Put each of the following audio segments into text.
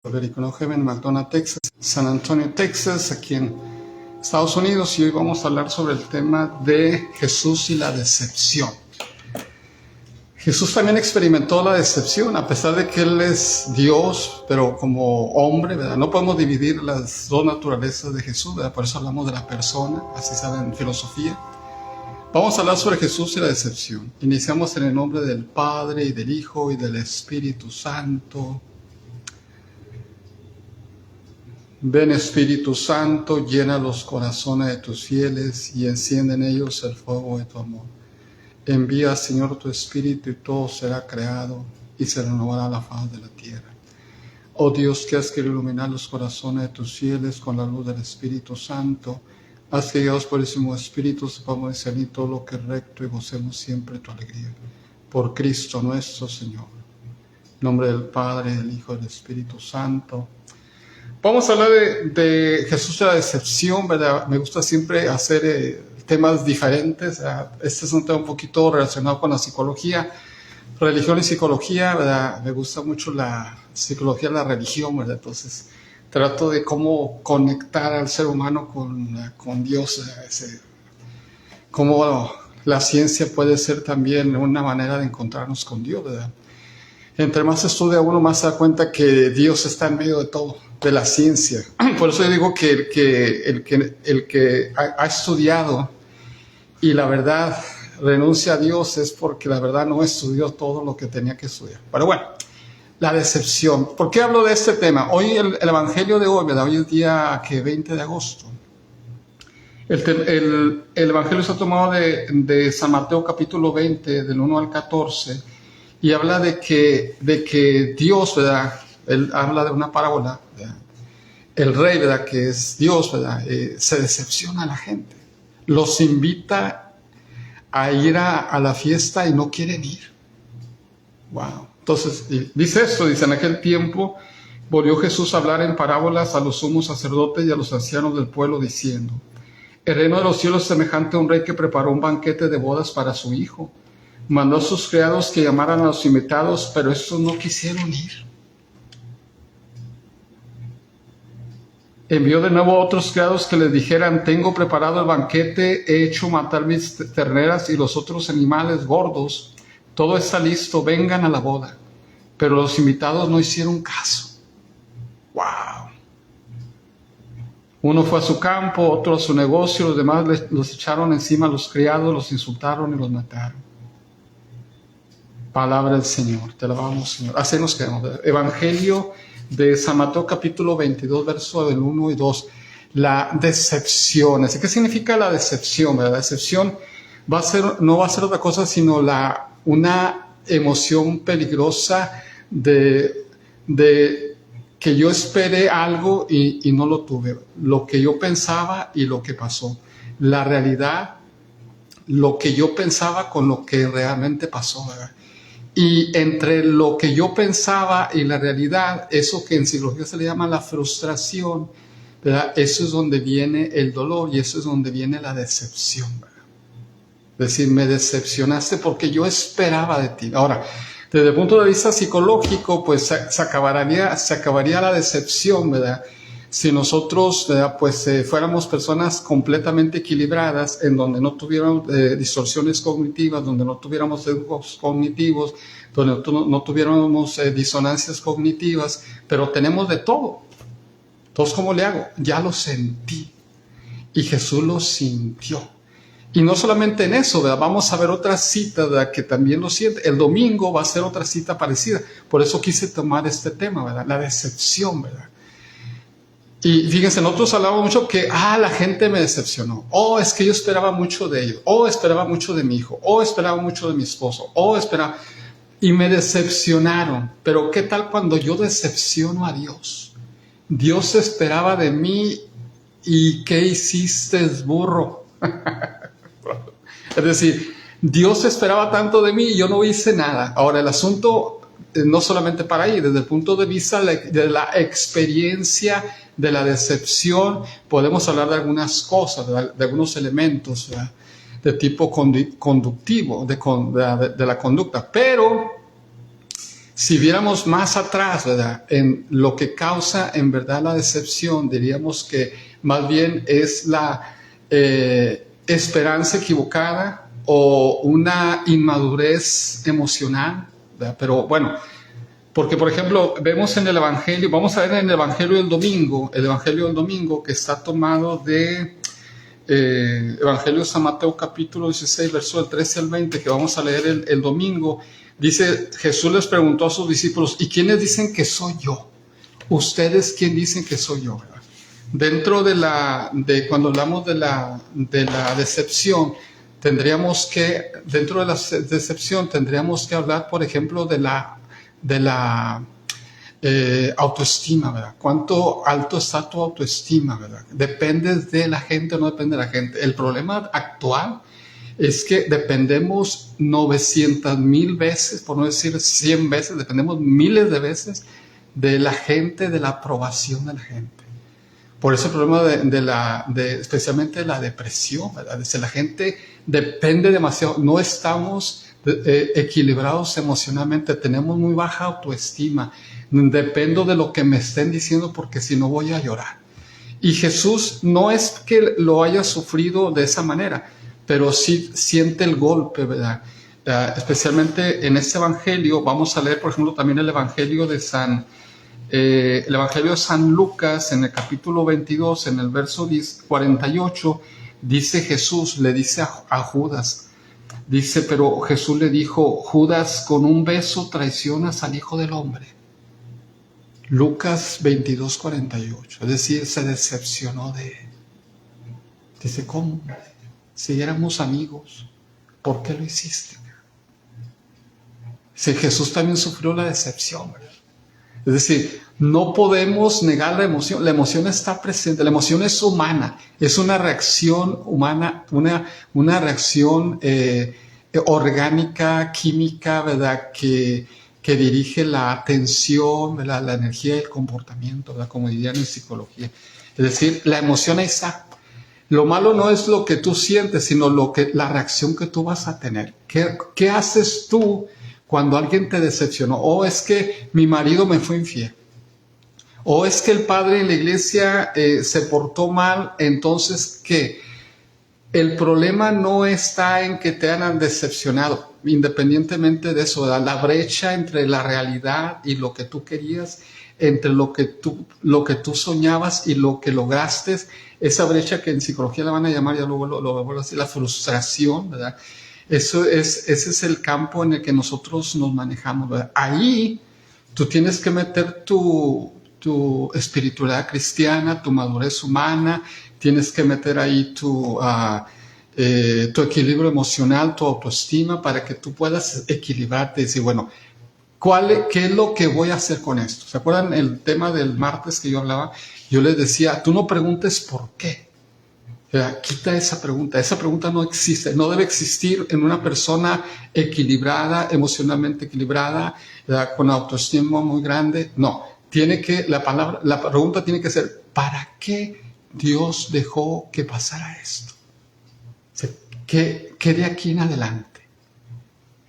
Federico Nogem en McDonough, Texas, San Antonio, Texas, aquí en Estados Unidos, y hoy vamos a hablar sobre el tema de Jesús y la decepción. Jesús también experimentó la decepción, a pesar de que Él es Dios, pero como hombre, ¿verdad? No podemos dividir las dos naturalezas de Jesús, ¿verdad? Por eso hablamos de la persona, así saben en filosofía. Vamos a hablar sobre Jesús y la decepción. Iniciamos en el nombre del Padre, y del Hijo, y del Espíritu Santo. Ven, Espíritu Santo, llena los corazones de tus fieles y enciende en ellos el fuego de tu amor. Envía, Señor, tu Espíritu y todo será creado y se renovará la faz de la tierra. Oh Dios, que has querido iluminar los corazones de tus fieles con la luz del Espíritu Santo, haz que guiados por el mismo Espíritu sepamos discernir todo lo que es recto y gocemos siempre tu alegría. Por Cristo nuestro Señor. En nombre del Padre, del Hijo y del Espíritu Santo. Vamos a hablar de Jesús y la decepción, ¿verdad? Me gusta siempre hacer temas diferentes. ¿Verdad? Este es un tema un poquito relacionado con la psicología, religión y psicología, ¿verdad? Me gusta mucho la psicología y la religión, ¿verdad? Entonces trato de cómo conectar al ser humano con Dios, cómo la ciencia puede ser también una manera de encontrarnos con Dios, ¿verdad? Entre más estudia uno, más se da cuenta que Dios está en medio de todo, de la ciencia. Por eso yo digo que el que ha estudiado y la verdad renuncia a Dios es porque la verdad no estudió todo lo que tenía que estudiar. Pero bueno, la decepción. ¿Por qué hablo de este tema? Hoy el Evangelio de hoy, ¿verdad? Hoy es día 20 de agosto. El Evangelio está tomado de San Mateo capítulo 20, del 1 al 14, y habla de que Dios, ¿verdad? Él habla de una parábola, ¿verdad? El rey, ¿verdad? Que es Dios, ¿verdad? Se decepciona a la gente. Los invita a ir a la fiesta y no quieren ir. Wow. Entonces, dice esto, dice, en aquel tiempo volvió Jesús a hablar en parábolas a los sumos sacerdotes y a los ancianos del pueblo, diciendo: el reino de los cielos es semejante a un rey que preparó un banquete de bodas para su hijo. Mandó a sus criados que llamaran a los invitados, pero estos no quisieron ir. Envió de nuevo a otros criados que les dijeran: tengo preparado el banquete, he hecho matar mis terneras y los otros animales gordos, todo está listo, vengan a la boda. Pero los invitados no hicieron caso. ¡Wow! Uno fue a su campo, otro a su negocio, los demás los echaron encima a los criados, los insultaron y los mataron. Palabra del Señor, te alabamos, Señor. Así nos quedamos. Evangelio de San Mateo capítulo 22, verso del 1 y 2. La decepción. ¿Qué significa la decepción? La decepción no va a ser otra cosa sino una emoción peligrosa de que yo esperé algo y no lo tuve. Lo que yo pensaba y lo que pasó. La realidad, lo que yo pensaba con lo que realmente pasó, ¿verdad? Y entre lo que yo pensaba y la realidad, eso que en psicología se le llama la frustración, ¿verdad? Eso es donde viene el dolor y eso es donde viene la decepción, ¿verdad? Es decir, me decepcionaste porque yo esperaba de ti. Ahora, desde el punto de vista psicológico, pues se acabaría la decepción, ¿verdad? Si nosotros, ¿verdad? Pues fuéramos personas completamente equilibradas, en donde no tuviéramos distorsiones cognitivas, donde no tuviéramos sesgos cognitivos, donde no tuviéramos disonancias cognitivas, pero tenemos de todo. Entonces, ¿cómo le hago? Ya lo sentí. Y Jesús lo sintió. Y no solamente en eso, ¿verdad? Vamos a ver otra cita, ¿verdad? Que también lo siente. El domingo va a ser otra cita parecida. Por eso quise tomar este tema, ¿verdad? La decepción, ¿verdad? Y fíjense, nosotros hablamos mucho que, la gente me decepcionó. Es que yo esperaba mucho de ellos. Esperaba mucho de mi hijo. Esperaba mucho de mi esposo. Y me decepcionaron. Pero ¿qué tal cuando yo decepciono a Dios? Dios esperaba de mí y ¿qué hiciste, burro? Es decir, Dios esperaba tanto de mí y yo no hice nada. Ahora, el asunto no solamente para ahí, desde el punto de vista de la experiencia de la decepción, podemos hablar de algunas cosas, de algunos elementos, ¿verdad? De tipo conductivo, de la conducta. Pero si viéramos más atrás, ¿verdad?, en lo que causa en verdad la decepción, diríamos que más bien es la esperanza equivocada o una inmadurez emocional, ¿verdad? Pero bueno, porque por ejemplo vemos en el Evangelio, vamos a ver en el Evangelio del domingo que está tomado de Evangelio de San Mateo capítulo 16, verso del 13 al 20, que vamos a leer el domingo. Dice, Jesús les preguntó a sus discípulos, ¿y quiénes dicen que soy yo? ¿Ustedes quién dicen que soy yo? ¿Verdad? Dentro de cuando hablamos de la decepción, dentro de la decepción tendríamos que hablar, por ejemplo, de la autoestima, ¿verdad? ¿Cuánto alto está tu autoestima, verdad? ¿Dependes de la gente o no depende de la gente? El problema actual es que dependemos 900,000 veces, por no decir 100 veces, dependemos miles de veces de la gente, de la aprobación de la gente. Por eso el problema especialmente de la depresión, ¿verdad? La gente depende demasiado, no estamos equilibrados emocionalmente, tenemos muy baja autoestima, dependo de lo que me estén diciendo porque si no voy a llorar. Y Jesús no es que lo haya sufrido de esa manera, pero sí siente el golpe, ¿verdad? Especialmente en este evangelio, vamos a leer, por ejemplo, también el evangelio de San Lucas, en el capítulo 22, en el verso 48, dice Jesús, le dice a Judas, dice, pero Jesús le dijo, Judas, con un beso traicionas al Hijo del Hombre. Lucas 22, 48, es decir, se decepcionó de él. Dice, ¿cómo? Si éramos amigos, ¿por qué lo hiciste? Si Jesús también sufrió la decepción, ¿verdad? Es decir, no podemos negar la emoción está presente, la emoción es humana, es una reacción humana, una reacción orgánica, química, ¿verdad?, que dirige la atención, ¿verdad?, la energía y el comportamiento, ¿verdad?, como dirían en psicología. Es decir, la emoción ahí está. Lo malo no es lo que tú sientes, sino la reacción que tú vas a tener. ¿Qué haces tú cuando alguien te decepcionó? O es que mi marido me fue infiel. O es que el padre en la iglesia se portó mal. Entonces, ¿qué? El problema no está en que te hayan decepcionado, independientemente de eso, ¿verdad? La brecha entre la realidad y lo que tú querías, entre lo que tú soñabas y lo que lograste, esa brecha que en psicología la van a llamar, ya luego lo vuelvo a decir, la frustración, ¿verdad? Ese es el campo en el que nosotros nos manejamos, ¿verdad? Ahí tú tienes que meter tu espiritualidad cristiana, tu madurez humana, tienes que meter ahí tu equilibrio emocional, tu autoestima, para que tú puedas equilibrarte y decir, bueno, ¿qué es lo que voy a hacer con esto? ¿Se acuerdan el tema del martes que yo hablaba? Yo les decía, tú no preguntes por qué. O sea, quita esa pregunta no existe, no debe existir en una persona equilibrada, emocionalmente equilibrada, ¿verdad?, con autoestima muy grande. No, la pregunta tiene que ser, ¿para qué Dios dejó que pasara esto? ¿Qué de aquí en adelante?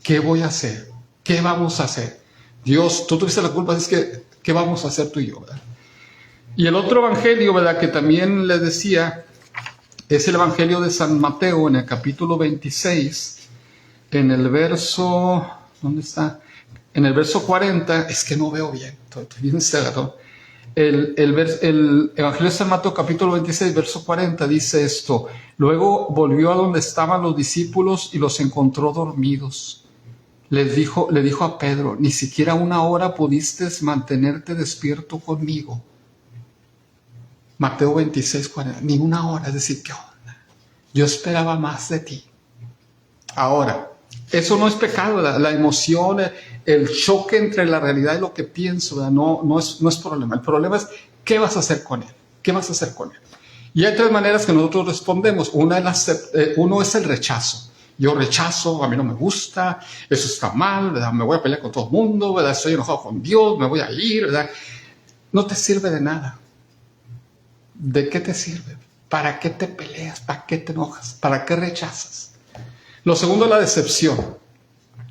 ¿Qué voy a hacer? ¿Qué vamos a hacer? Dios, tú tuviste la culpa, es que, ¿qué vamos a hacer tú y yo, verdad? Y el otro evangelio, ¿verdad?, que también les decía, es el evangelio de San Mateo, en el capítulo 26, en el verso, ¿dónde está? En el verso 40, es que no veo bien, estoy bien cerrado. El evangelio de San Mateo, capítulo 26, verso 40, dice esto: luego volvió a donde estaban los discípulos y los encontró dormidos. Le dijo a Pedro, ni siquiera una hora pudiste mantenerte despierto conmigo. Mateo 26, 40, ni una hora, es decir, ¿qué onda? Yo esperaba más de ti. Ahora, eso no es pecado, la emoción, el choque entre la realidad y lo que pienso, ¿verdad?, no es problema. El problema es, ¿qué vas a hacer con él? ¿Qué vas a hacer con él? Y hay tres maneras que nosotros respondemos. Uno es el rechazo. Yo rechazo, a mí no me gusta, eso está mal, ¿verdad?, me voy a pelear con todo el mundo, ¿verdad?, estoy enojado con Dios, me voy a ir, ¿verdad? No te sirve de nada. ¿De qué te sirve? ¿Para qué te peleas? ¿Para qué te enojas? ¿Para qué rechazas? Lo segundo es la decepción,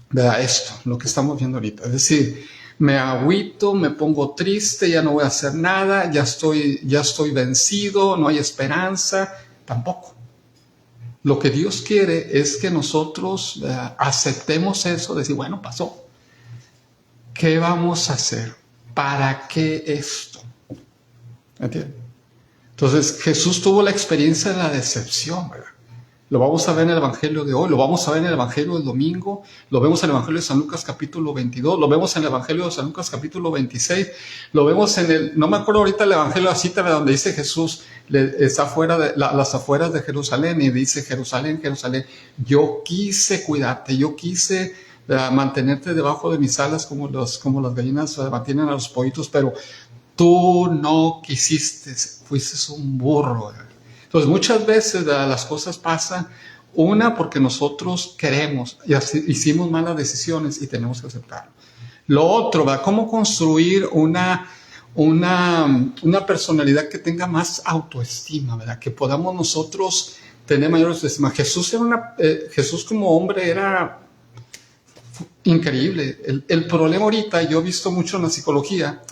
¿verdad? Esto, lo que estamos viendo ahorita. Es decir, me agüito, me pongo triste, ya no voy a hacer nada, ya estoy vencido, no hay esperanza. Tampoco. Lo que Dios quiere es que nosotros aceptemos eso, decir, bueno, pasó. ¿Qué vamos a hacer? ¿Para qué esto? ¿Entiendes? Entonces Jesús tuvo la experiencia de la decepción, ¿verdad? Lo vamos a ver en el Evangelio de hoy, lo vamos a ver en el Evangelio del domingo, lo vemos en el Evangelio de San Lucas capítulo 22, lo vemos en el Evangelio de San Lucas capítulo 26, lo vemos no me acuerdo ahorita el Evangelio, la cita de donde dice Jesús, está afuera de las afueras de Jerusalén y dice, Jerusalén, Jerusalén, yo quise cuidarte, yo quise mantenerte debajo de mis alas como las gallinas mantienen a los pollitos, pero tú no quisiste, fuiste un burro. Entonces muchas veces las cosas pasan, una porque nosotros queremos y hicimos malas decisiones y tenemos que aceptarlo. Lo otro, ¿verdad? ¿Cómo construir una personalidad que tenga más autoestima, ¿verdad? Que podamos nosotros tener mayor autoestima. Jesús como hombre era increíble. El problema ahorita, yo he visto mucho en la psicología,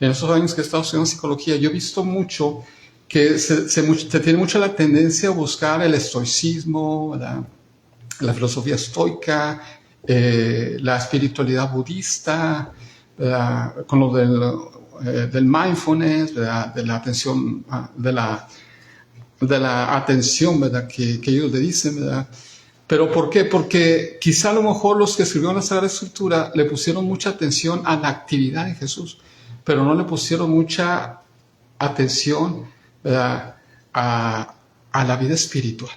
en esos años que he estado estudiando psicología, yo he visto mucho que se tiene mucha la tendencia a buscar el estoicismo, la filosofía estoica, la espiritualidad budista, con lo del mindfulness, de la atención, de la atención, ¿verdad? Que ellos le dicen, ¿verdad? ¿Pero por qué? Porque quizá a lo mejor los que escribieron la Sagrada Escritura le pusieron mucha atención a la actividad de Jesús, pero no le pusieron mucha atención a la vida espiritual.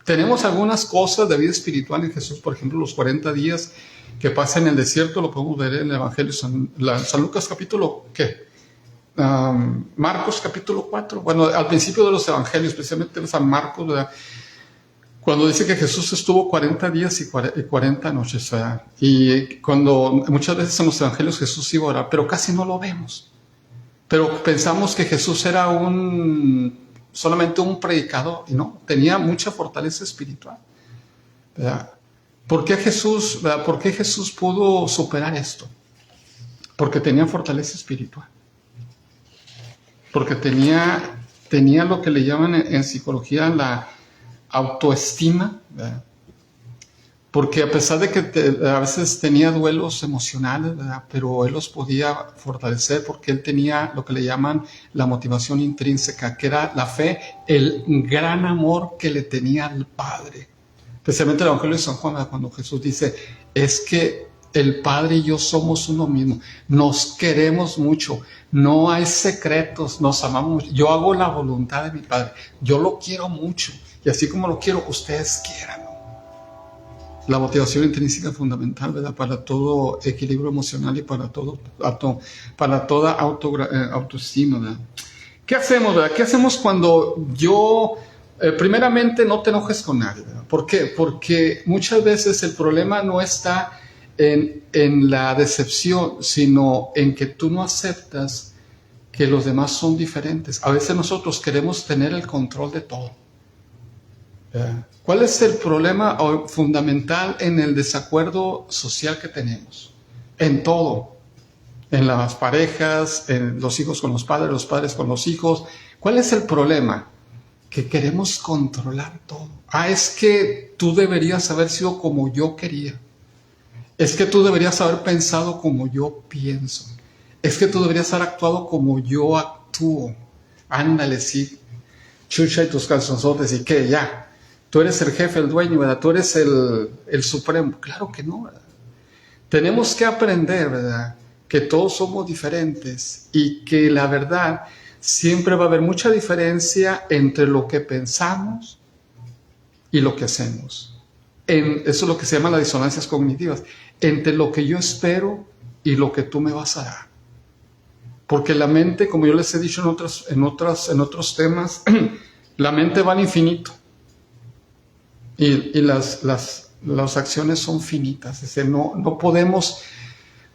Tenemos algunas cosas de vida espiritual en Jesús, por ejemplo, los 40 días que pasa en el desierto, lo podemos ver en el Evangelio San Lucas capítulo, Marcos capítulo 4. Bueno, al principio de los Evangelios, especialmente San Marcos, ¿verdad? Cuando dice que Jesús estuvo 40 días y 40 noches, ¿verdad? Y cuando muchas veces en los Evangelios Jesús iba a orar, pero casi no lo vemos. Pero pensamos que Jesús era solamente un predicador, y no, tenía mucha fortaleza espiritual, ¿verdad? ¿Por qué Jesús pudo superar esto? Porque tenía fortaleza espiritual. Porque tenía lo que le llaman en psicología la autoestima, ¿verdad? Porque a pesar de que a veces tenía duelos emocionales, ¿verdad? Pero él los podía fortalecer porque él tenía lo que le llaman la motivación intrínseca, que era la fe, el gran amor que le tenía al Padre. Especialmente el Evangelio de San Juan, ¿verdad? Cuando Jesús dice, es que el Padre y yo somos uno mismo, nos queremos mucho, no hay secretos, nos amamos mucho. Yo hago la voluntad de mi Padre, yo lo quiero mucho y así como lo quiero, ustedes quieran. La motivación intrínseca es fundamental, ¿verdad? Para todo equilibrio emocional y para toda autoestima, ¿verdad? ¿Qué hacemos, verdad? ¿Qué hacemos cuando primeramente no te enojes con nadie, ¿verdad? ¿Por qué? Porque muchas veces el problema no está en la decepción, sino en que tú no aceptas que los demás son diferentes. A veces nosotros queremos tener el control de todo. ¿Cuál es el problema fundamental en el desacuerdo social que tenemos? En todo. En las parejas, en los hijos con los padres con los hijos. ¿Cuál es el problema? Que queremos controlar todo. Es que tú deberías haber sido como yo quería. Es que tú deberías haber pensado como yo pienso. Es que tú deberías haber actuado como yo actúo. Ándale, sí. Chucha y tus calzonzotes y qué, ya. Tú eres el jefe, el dueño, ¿verdad? Tú eres el supremo. Claro que no, ¿verdad? Tenemos que aprender, ¿verdad? Que todos somos diferentes y que la verdad siempre va a haber mucha diferencia entre lo que pensamos y lo que hacemos. Eso es lo que se llama las disonancias cognitivas. Entre lo que yo espero y lo que tú me vas a dar. Porque la mente, como yo les he dicho en otros temas, la mente va al infinito. Y las acciones son finitas. Es decir, no podemos.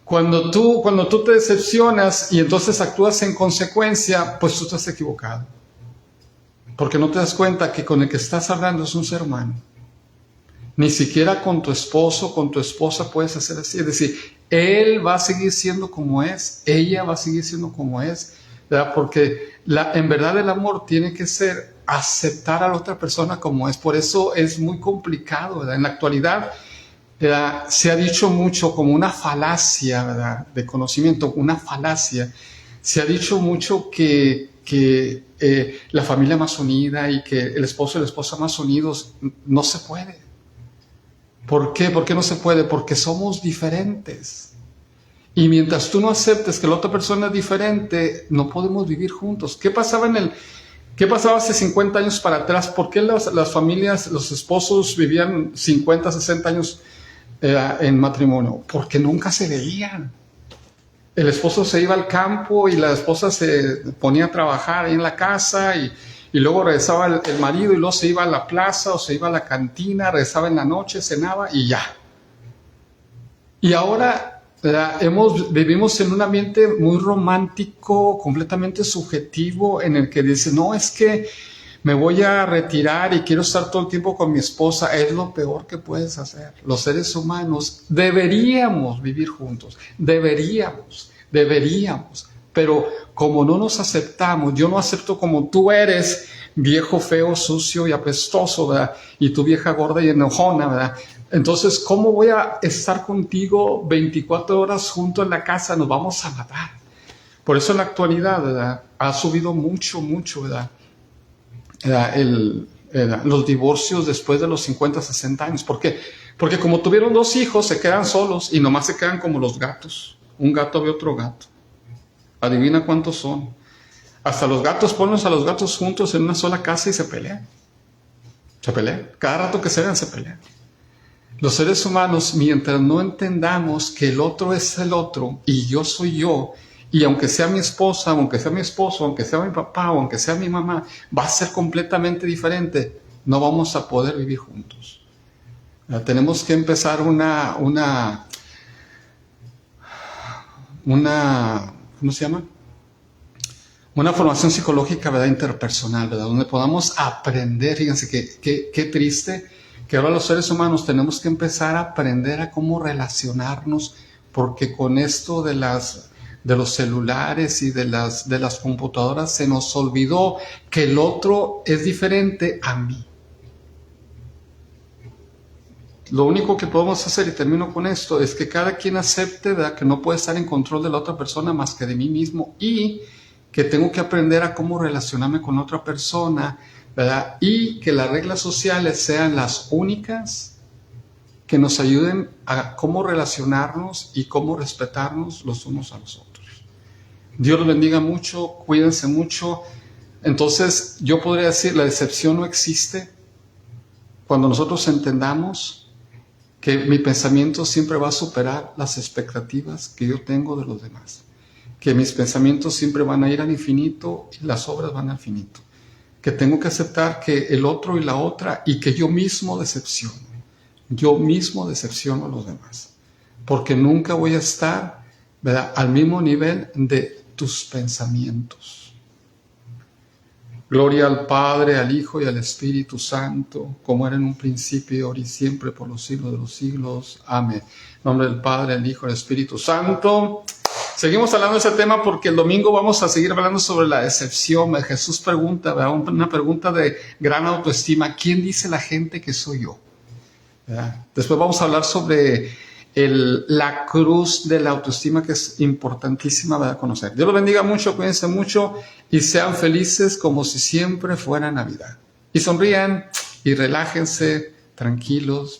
Cuando tú te decepcionas y entonces actúas en consecuencia, pues tú estás equivocado. Porque no te das cuenta que con el que estás hablando es un ser humano. Ni siquiera con tu esposo, con tu esposa puedes hacer así. Es decir, él va a seguir siendo como es, ella va a seguir siendo como es, ¿verdad? Porque en verdad el amor tiene que ser aceptar a la otra persona como es. Por eso es muy complicado, ¿verdad? En la actualidad, ¿verdad?, se ha dicho mucho como una falacia, ¿verdad?, de conocimiento, una falacia. Se ha dicho mucho que la familia más unida y que el esposo y la esposa más unidos, no se puede. ¿Por qué? ¿Por qué no se puede? Porque somos diferentes. Y mientras tú no aceptes que la otra persona es diferente, no podemos vivir juntos. ¿Qué pasaba hace 50 años para atrás? ¿Por qué las familias, los esposos vivían 50, 60 años en matrimonio? Porque nunca se veían. El esposo se iba al campo y la esposa se ponía a trabajar ahí en la casa y luego regresaba el marido y luego se iba a la plaza o se iba a la cantina, regresaba en la noche, cenaba y ya. Y ahora vivimos en un ambiente muy romántico, completamente subjetivo, en el que dice, no, es que me voy a retirar y quiero estar todo el tiempo con mi esposa. Es lo peor que puedes hacer. Los seres humanos deberíamos vivir juntos, deberíamos, pero como no nos aceptamos, yo no acepto como tú eres, viejo, feo, sucio y apestoso, ¿verdad? Y tú vieja gorda y enojona, ¿verdad? Entonces, ¿cómo voy a estar contigo 24 horas junto en la casa? Nos vamos a matar. Por eso en la actualidad, ¿verdad?, ha subido mucho, ¿verdad?, los divorcios después de los 50, 60 años. ¿Por qué? Porque como tuvieron 2 hijos, se quedan solos y nomás se quedan como los gatos. Un gato ve otro gato. Adivina cuántos son. Hasta los gatos, ponlos a los gatos juntos en una sola casa y se pelean. Se pelean. Cada rato que se vean, se pelean. Los seres humanos, mientras no entendamos que el otro es el otro y yo soy yo, y aunque sea mi esposa, aunque sea mi esposo, aunque sea mi papá o aunque sea mi mamá, va a ser completamente diferente, no vamos a poder vivir juntos. Tenemos que empezar ¿cómo se llama? Una formación psicológica, ¿verdad?, interpersonal, ¿verdad?, donde podamos aprender. Fíjense qué triste que ahora los seres humanos tenemos que empezar a aprender a cómo relacionarnos, porque con esto de los celulares y de las computadoras se nos olvidó que el otro es diferente a mí. Lo único que podemos hacer, y termino con esto, es que cada quien acepte, ¿verdad?, que no puede estar en control de la otra persona más que de mí mismo, y que tengo que aprender a cómo relacionarme con otra persona, ¿verdad?, y que las reglas sociales sean las únicas que nos ayuden a cómo relacionarnos y cómo respetarnos los unos a los otros. Dios los bendiga mucho, cuídense mucho. Entonces, yo podría decir, la decepción no existe cuando nosotros entendamos que mi pensamiento siempre va a superar las expectativas que yo tengo de los demás. Que mis pensamientos siempre van a ir al infinito y las obras van al infinito. Que tengo que aceptar que el otro y la otra, y que yo mismo decepciono a los demás. Porque nunca voy a estar, ¿verdad?, al mismo nivel de tus pensamientos. Gloria al Padre, al Hijo y al Espíritu Santo, como era en un principio, ahora y siempre, por los siglos de los siglos. Amén. En nombre del Padre, del Hijo y del Espíritu Santo. Seguimos hablando de ese tema porque el domingo vamos a seguir hablando sobre la decepción. Jesús pregunta, ¿verdad?, una pregunta de gran autoestima: ¿quién dice la gente que soy yo? ¿Verdad? Después vamos a hablar sobre la cruz de la autoestima, que es importantísima, ¿verdad?, conocer. Dios los bendiga mucho, cuídense mucho y sean felices como si siempre fuera Navidad. Y sonrían y relájense, tranquilos.